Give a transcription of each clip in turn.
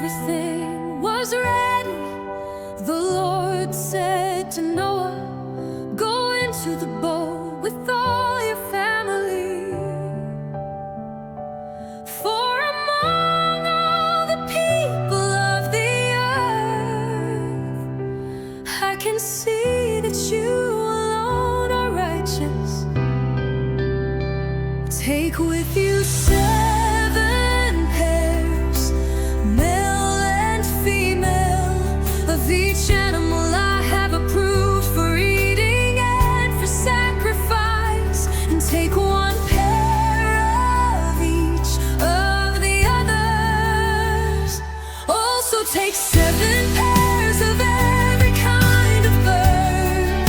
everything was ready, the Lord said to Noah, "Go into the boat with all your family. For among all the people of the earth, I can see that you alone are righteous. Take with you 7 pairs, male and female, of each animal I have approved for eating and for sacrifice, and take 1 pair of each of the others. Also take 7 pairs of every kind of bird.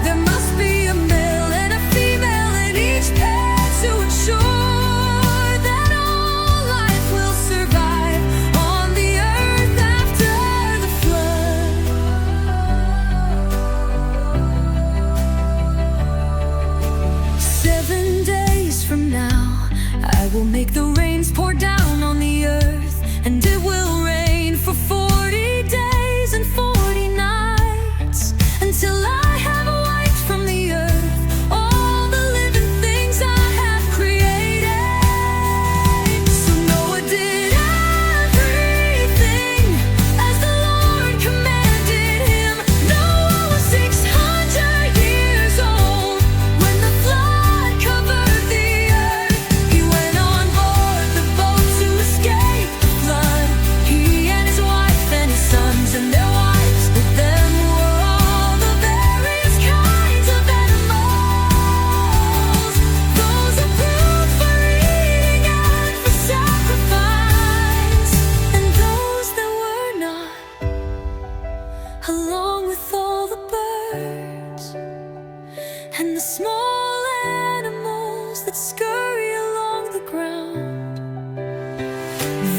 There must be a male and a female in each pair to ensure that all life will survive on the earth after the flood." 7 days from now, I will make the rains pour down on the earth, and it will rain for 40 days and 40 nights, until I have wiped from the earth all the living things I have created. So Noah did everything as the Lord commanded him. Noah was 600 years old when the flood covered the earth. He went on board the boat to escape the flood. He and his wife and his sons and their wives. With them were all the various kinds of animals, those approved for eating and for sacrifice, and those that were not, along with all the birds and the small animals that scurry along the ground.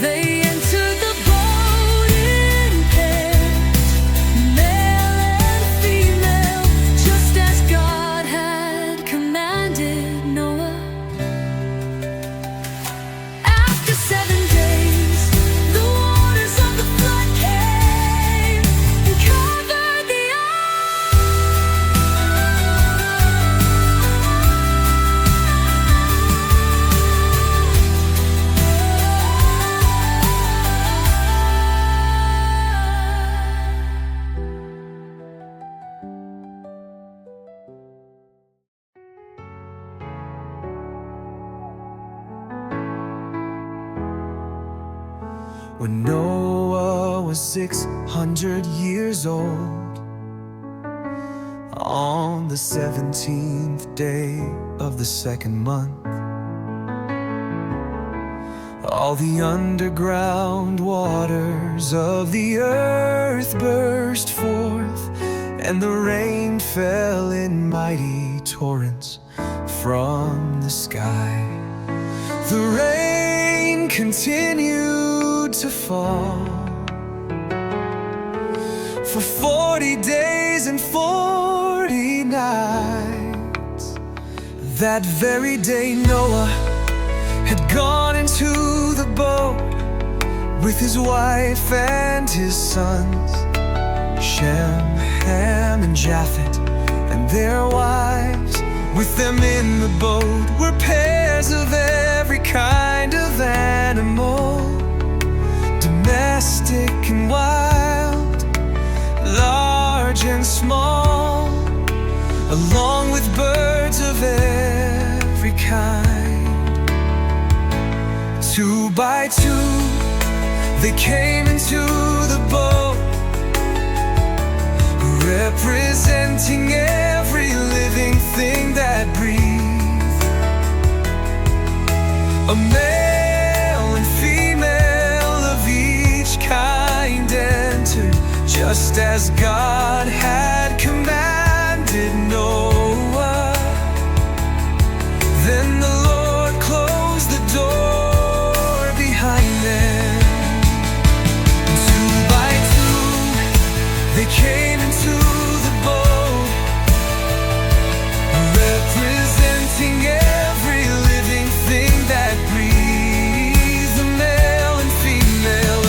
They entered the boat in pairs, male and female, just as God had commanded Noah. After 7 days, the waters of the flood came and covered the When Noah was 600 years old, on the 17th day of the 2nd month, all the underground waters of the earth burst forth, and the rain fell in mighty torrents from the sky. The rain continued to fall for 40 days and 40 nights. That very day Noah had gone into the boat with his wife and his sons, Shem, Ham, and Japheth, and their wives. With them in the boat were pairs of every kind of animal, domestic and wild, large and small, along with birds of every kind. 2 by 2 they came into the boat, representing every living thing that breathed. A male and female of each kind entered, just as God had commanded Noah. Then the Lord closed the door behind them. 2 by 2 they came into the boat, representing every living thing that breathes. A male and female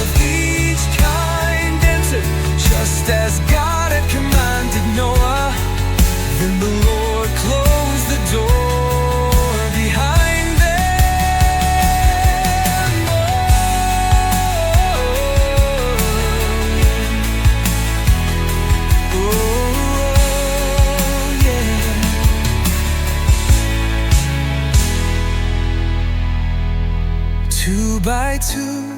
too.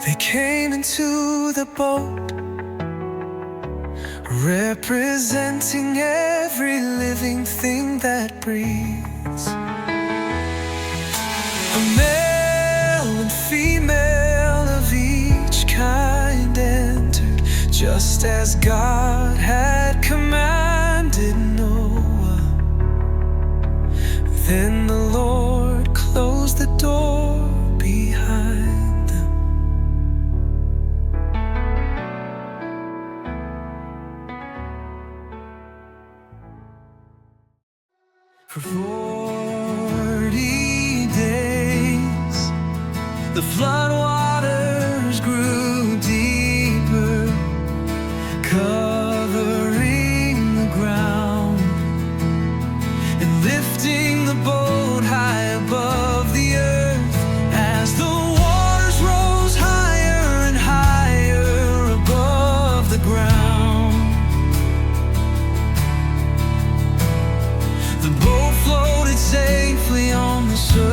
They came into the boat, representing every living thing that breathes. A male and female of each kind entered, just as God had commanded Noah. Then the Lord closed the door behind them. For 40 days, the flood waters grew deeper, covering the ground and lifting the boat high above the earth. As the waters rose higher and higher above the ground, the boat floated safely on the surface.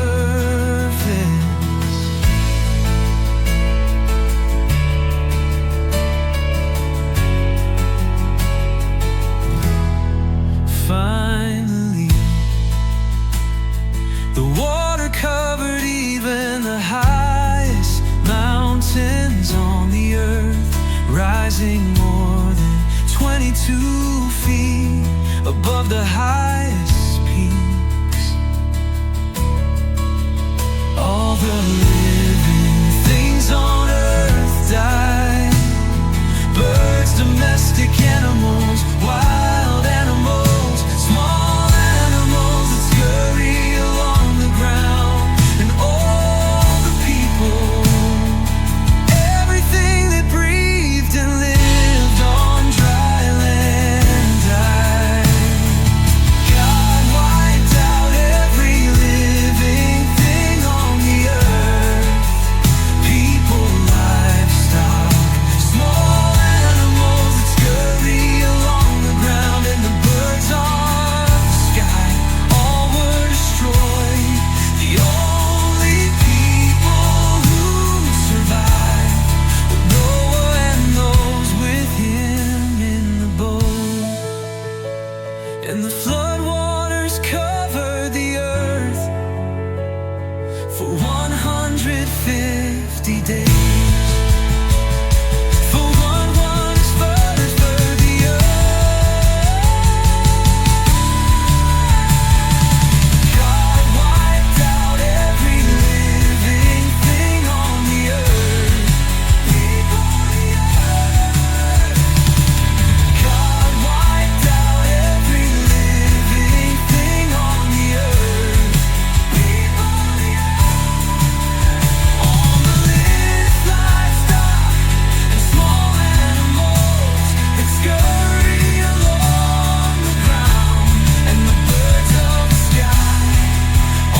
Finally, the water covered even the highest mountains on the earth, rising more than 22 feet above the highest peaks. All the living things on earth died, birds, domestic animals, wild animals, small animals that scurry along the ground, and all the people, everything that breathed and lived on dry land died. God wiped out every living thing on the earth, people, livestock, small animals that scurry along the ground, and the birds of the sky, all were destroyed. The only people who survived were Noah and those with him in the boat. And the flood waters covered the earth for 150 days. For one was first for the earth. God wiped out every living thing on the earth. People on the earth. God wiped out every living thing on the earth. People on the earth. On the live livestock and small animals that scurry along the ground, and the birds of the sky,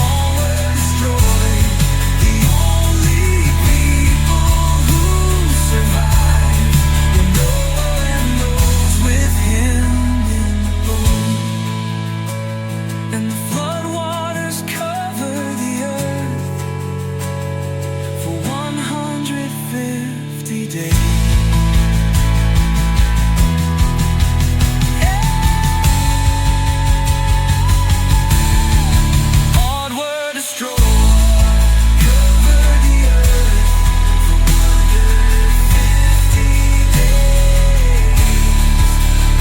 all were destroyed. The only people who survived were Noah and those with him in the boat. And the flood waters covered the earth for 150 days. All were destroyed, covered the earth for 150 days.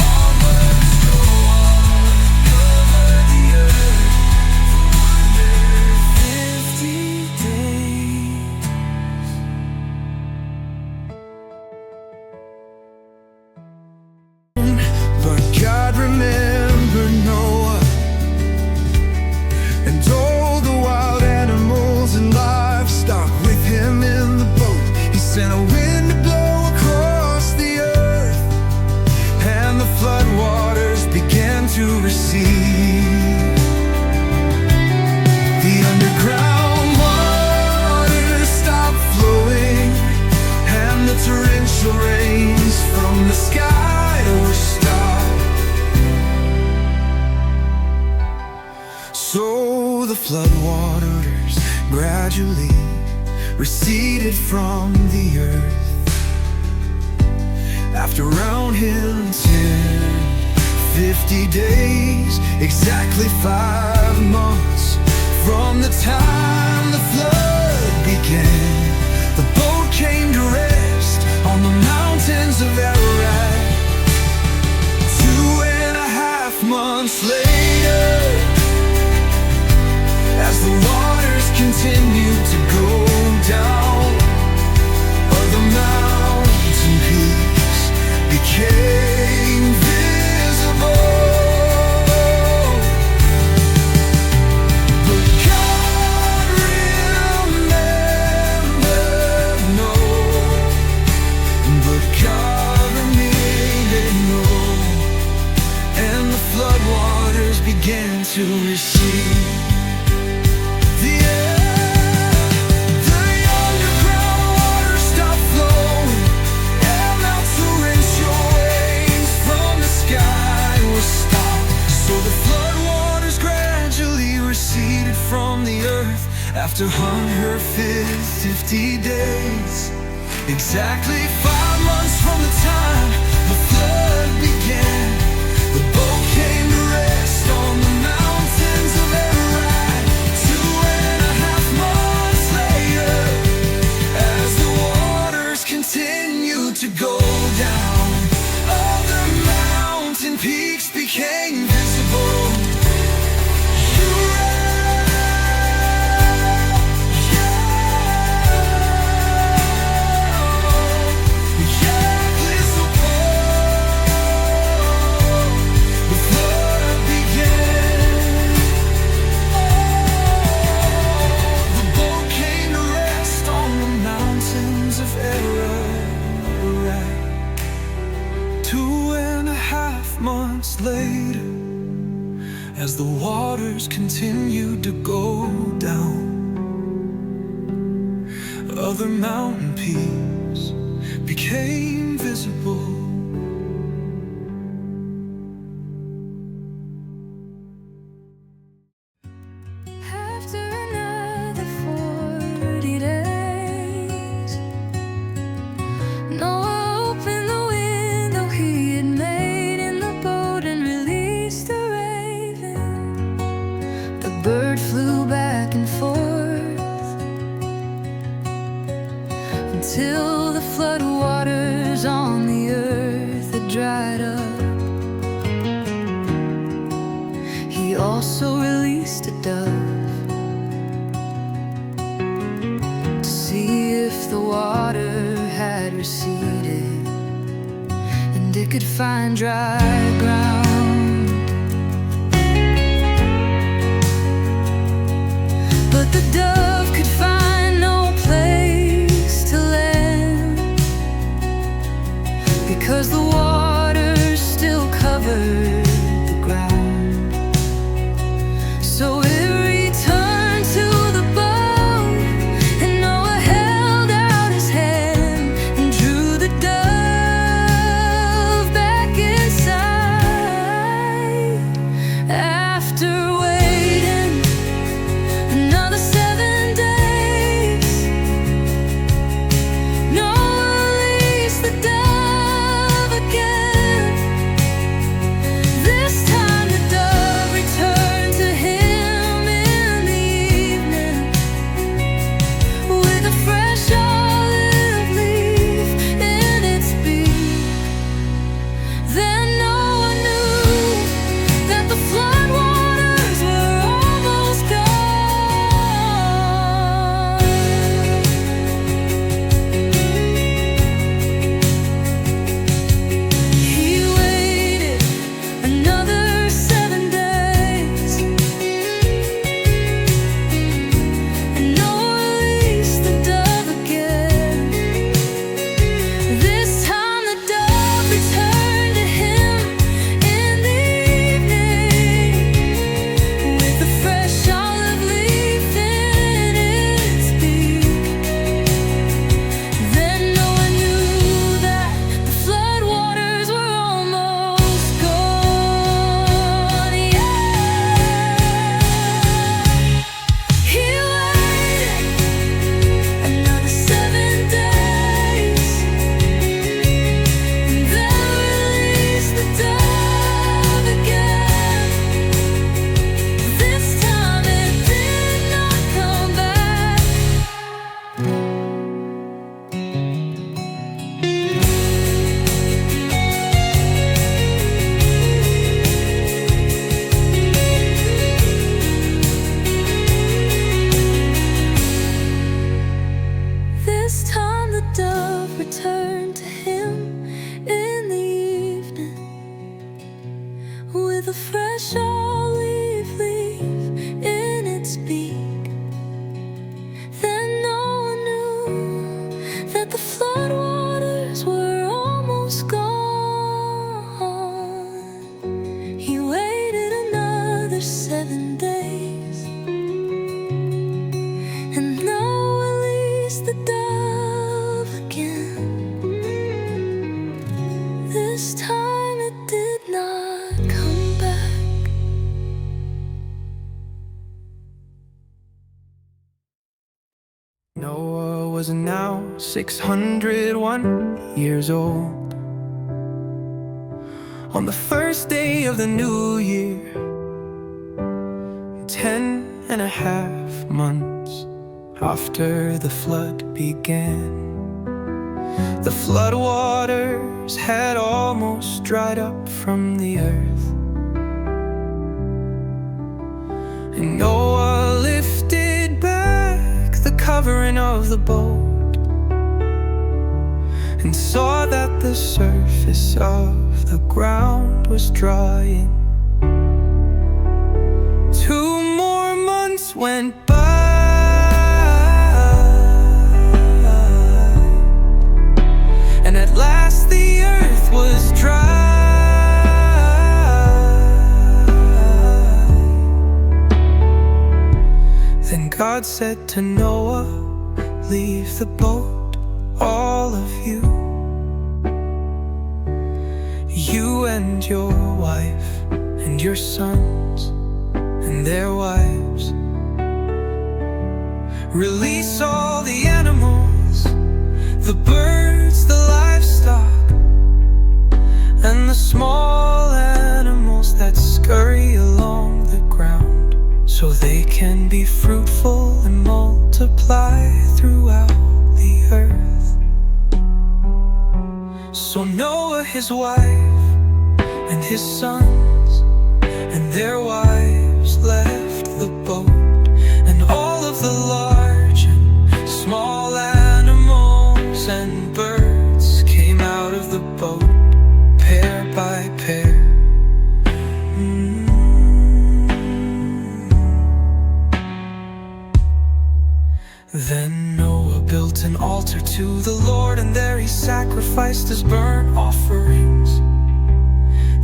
All were destroyed, covered the earth for 150 days. But God remembered Noah and all the wild animals and livestock with him in the boat. He sent a wind to blow across the earth, and the flood waters began to recede. The underground waters stopped flowing, and the torrential rains from the sky were stopped. So the flood waters gradually receded from the earth. After around him 50 days, exactly 5 months from the time the flood began, the boat came to rest on the mountains of Ararat. 2.5 months later, as the waters continued to go down, other mountain peaks became visible. But God remembered no, but God remained no, and the flood waters began to recede. From the earth after 150 days, exactly 5 months from the time the flood began, the boat came to rest on the mountains of Ararat. 2.5 months later, as the waters continued to go down, other mountain peaks became visible. Months later, as the waters continued to go down, other mountain peaks became visible. After another 40 days, Noah opened the window he had made in the boat and released the raven. The bird flew back and forth until the flood waters on the earth had dried up. He also released a dove to see if the water had receded and it could find dry ground. But the dove could find no place to land, because the waters still covered the ground. So it returned to the boat, and Noah held out his hand and drew the dove back inside. After waiting another 7 dove returned to him in the evening with a fresh olive leaf in its beak. Then Noah knew that the flood waters were almost gone. He waited another 7 days, and Noah released the dove again. This time it did not come back. Noah was now 601 years old. On the first day of the new year, 10.5 months after the flood began, the flood waters had almost dried up from the earth. And Noah lifted back the covering of the boat and saw that the surface of the ground was drying. 2 more months went by, and at last the earth was dry. Then God said to Noah, "Leave the boat, all of you. You and your wife and your sons and their wives. Release all the animals, the birds, the livestock, and the small animals that scurry along the ground, so they can be fruitful and multiply throughout the earth." So Noah, his wife, and his sons and their wives left the boat, and all of the large and small animals and birds came out of the boat, pair by pair. Then Noah built an altar to the Lord, and there he sacrificed his burnt offerings,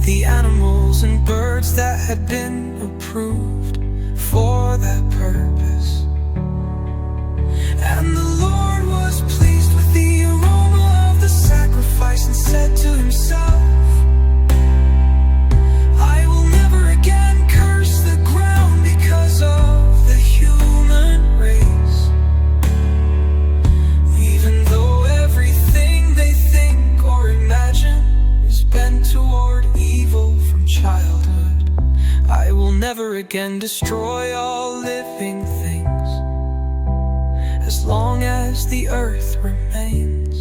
the animals and birds that had been approved for that purpose. And the Lord was pleased with the aroma of the sacrifice and said to himself, "I will never again curse the ground because of the human race. Even though everything they think or imagine is bent toward evil from childhood, I will never again destroy all living things. As long as the earth remains,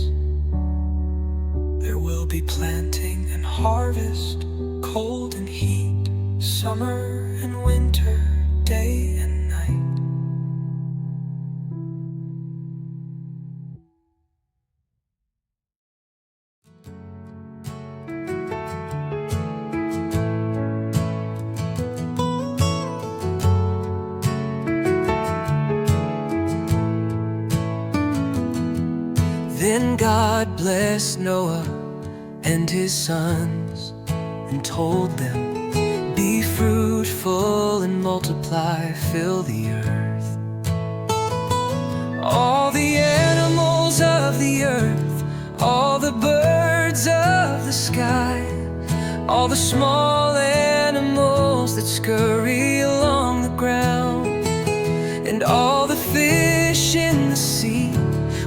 there will be planting and harvest, cold and heat, summer and winter, day and night." Then God blessed Noah and his sons and told them, "Be fruitful and multiply, fill the earth. All the animals of the earth, all the birds of the sky, all the small animals that scurry along the ground, and all the fish in the sea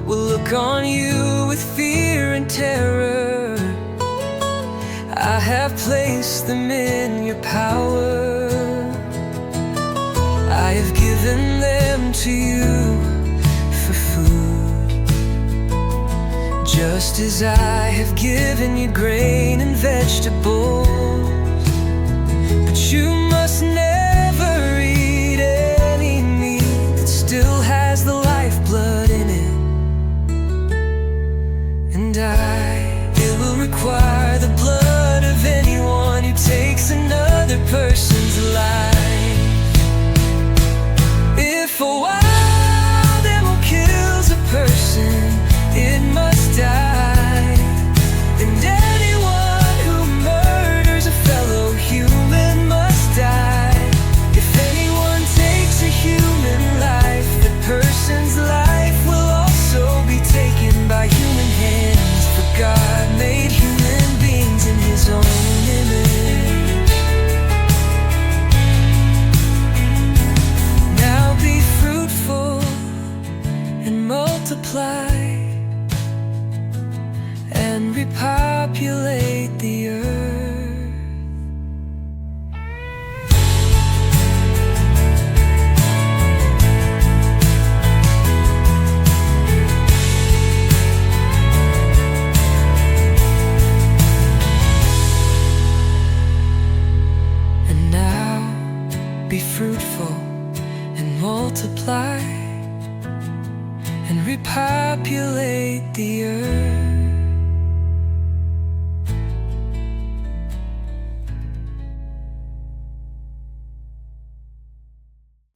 will look on you with fear and terror. I have placed them in your power. I have given them to you for food, just as I have given you grain and vegetables. But you must never eat any meat that still has the lifeblood in it. require the blood of anyone who takes another person's life. If a wild animal kills a person, it must die. And anyone who murders a fellow human must die. If anyone takes a human life, the person's life will also be taken by human hands. For God made human beings in His own image. Now be fruitful and multiply and repopulate the earth. And now be fruitful and multiply and repopulate the earth.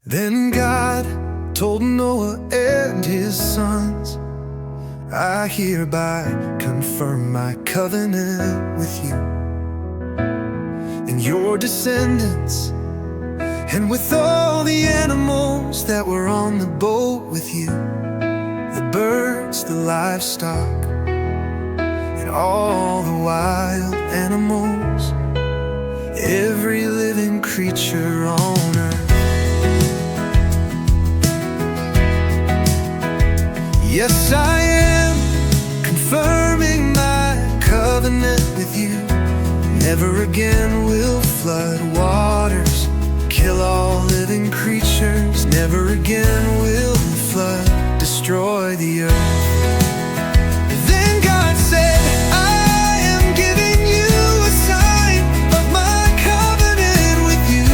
Then God told Noah and his sons, I hereby confirm my covenant with you and your descendants, and with all the animals that were on the boat with you, the birds, the livestock, and all the wild animals, every living creature on earth. Yes, I am confirming my covenant with you. Never again will flood waters kill all living creatures. Never again will the flood destroy the earth. Then God said, I am giving you a sign of my covenant with you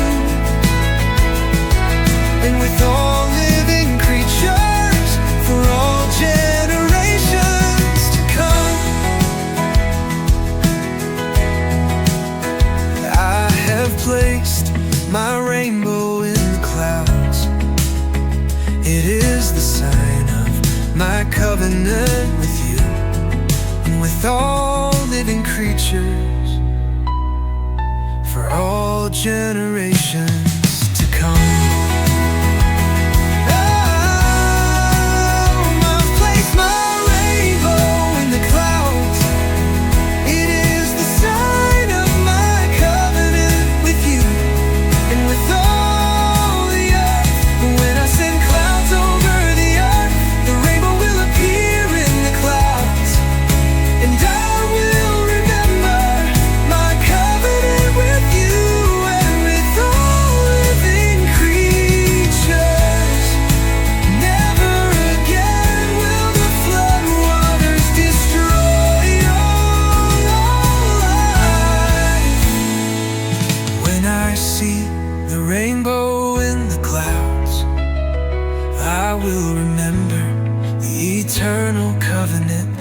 and with all living creatures for all generations to come. I have placed my rainbow in the clouds. It is the sign of my covenant with you and with all living creatures for all generations to come. I will remember the eternal covenant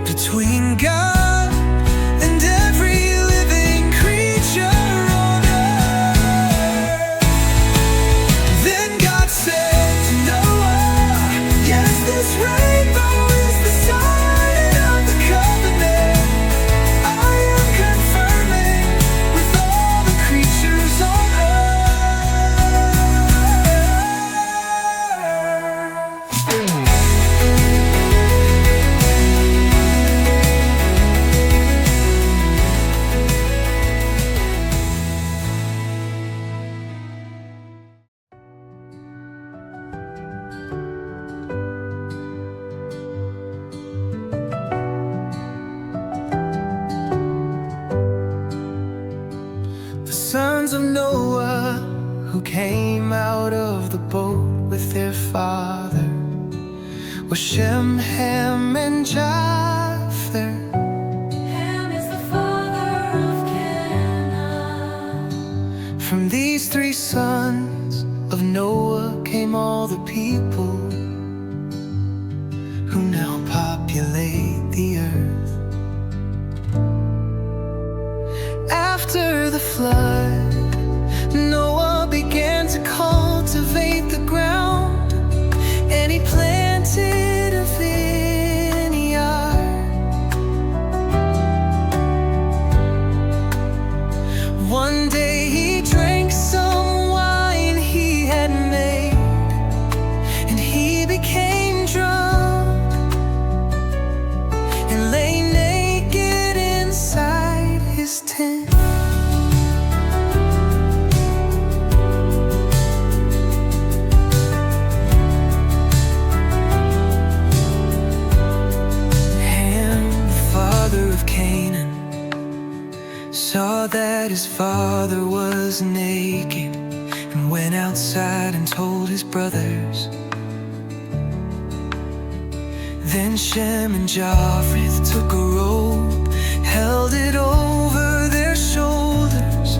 between God and every living creature on earth. Then God said to Noah, yes, this rainbow is the sign of the covenant I am confirming with all the creatures on the sons of Noah who came out of the boat with their father were Shem, Ham, and Japheth. Ham is the father of Canaan. From these three sons of Noah came all the people who now populate the earth. saw that his father was naked and went outside and told his brothers. Then Shem and Japheth took a rope, held it over their shoulders,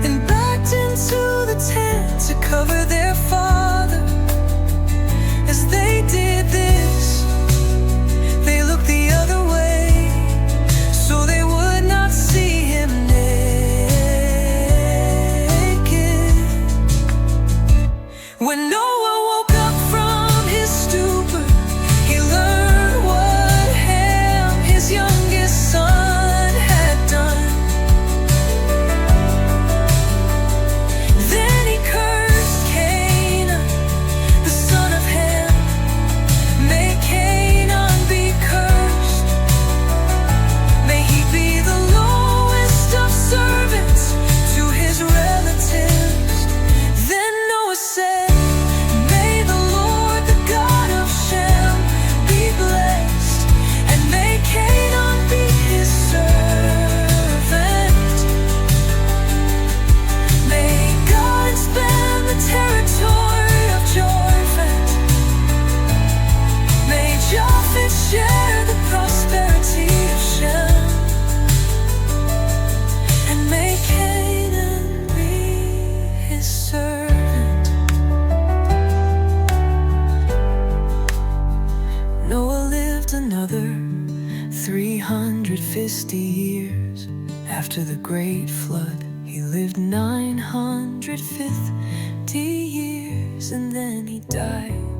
and backed into the tent to cover their father. As they did this, they looked the other way, so they would not see him naked. When Noah woke up from his stupor, he learned what Ham, his youngest son, had done. Then he cursed Canaan, the son of Ham. May Canaan be cursed. May he be the lowest of servants to his relatives. Then Noah said, may the Lord, the God of Shem, be blessed, and may Canaan be his servant. May God expand the territory of Japheth. May Japheth share the prosperity of Shem, and may Canaan be his servant. Noah lived another 350 years. After the great flood, he lived 950 years, and then he died.